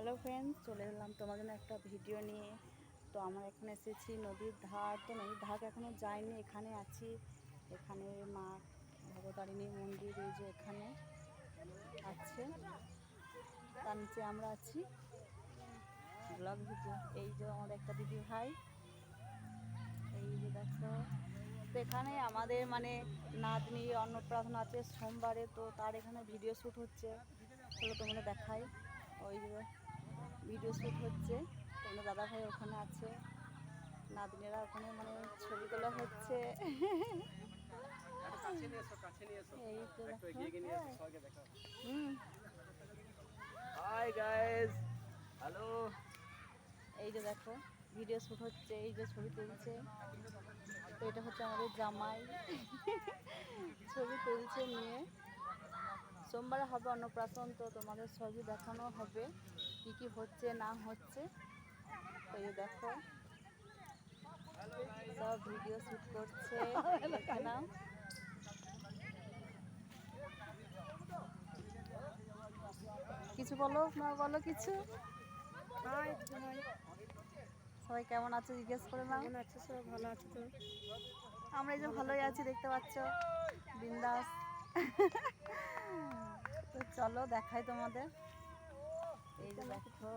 Hello friends, চলে এলাম তোমার জন্য একটা ভিডিও নিয়ে। তো আমরা এখানে এসেছি নদীর ধার। তো নদীর ধার এখনও যাইনি, এখানে আছি। এখানে মা ভবতারিণী মন্দির এই যে এখানে আছে, তার নিচে আমরা আছি। ব্লগ ভিডিও, এই যে আমাদের একটা দিদি ভাই, এই যে দেখো। তো এখানে আমাদের মানে নাতনি অন্নপ্রাশন আছে সোমবারে, তো তার এখানে ভিডিও শ্যুট হচ্ছে। চলো তোমরা দেখাই, ওই যে ভিডিও শ্যুট হচ্ছে। তোমরা দাদা ভাই ওখানে আছে, নাতনিরা ওখানে মানে ছবি তোলা হচ্ছে। এই তো দেখো। Hi guys, hello. এই যে দেখো ভিডিও শ্যুট হচ্ছে, এই যে ছবি তুলছে। তো এটা হচ্ছে আমাদের জামাই, ছবি তুলছে নিয়ে। সোমবারে হবে অন্নপ্রাশন, তো তোমাদের ছবি দেখানো হবে কি কি হচ্ছে না হচ্ছে। তো এই দেখো সব ভিডিও শ্যুট করছে, দেখে নাও। কিছু বলো না, বলো কিছু। সবাই কেমন আছে জিজ্ঞেস করে নাও। কেমন আছো? সব ভালো আছে তো? আমরা এই যে ভালোই আছি, দেখতে পাচ্ছ, বিন্দাস। তো চলো দেখাই তোমাদের, এই যে দেখো।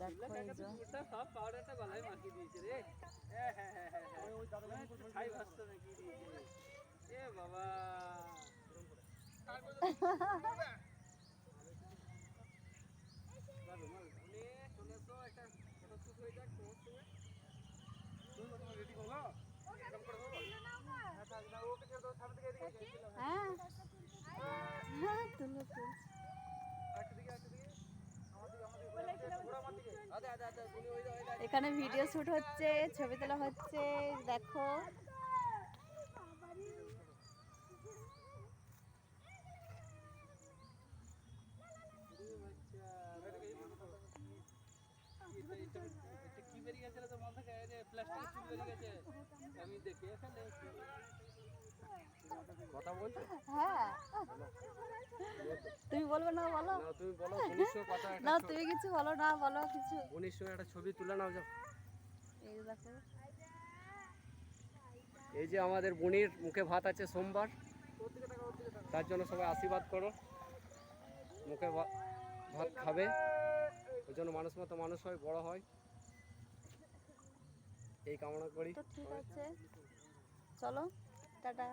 দেখো এই যে সব পাউডারটা গলায় মাখিয়ে দিয়েছে রে। ছাই ভাসতে মাখিয়ে দিয়েছে। এ বাবা, হ্যাঁ হ্যাঁ, তুলো তুলছি। এখানে ভিডিও শ্যুট হচ্ছে, ছবি তোলা হচ্ছে, দেখো। কি বেরিয়ে গেছে তো মন থেকে, প্লাস্টিক চুল বেরিয়ে গেছে। আমি দেখে ফেলে কথা বলছো। হ্যাঁ, তুমি বলবে না, বলো না, তুমি বলো। 1900 কথা না, তুমি কিছু বলো না, বলো কিছু। 1900 একটা ছবি তুলে নাও যাও। এই যে দেখো, এই যে আমাদের বোনের মুখে ভাত আছে সোমবার, তার জন্য সবাই আশীর্বাদ করো। মুখে ভাত খাবে, ওই জন্য মানুষ মতো মানুষ হয়, বড় হয়, এই কামনা করি। তো ঠিক আছে, চলো টাটা।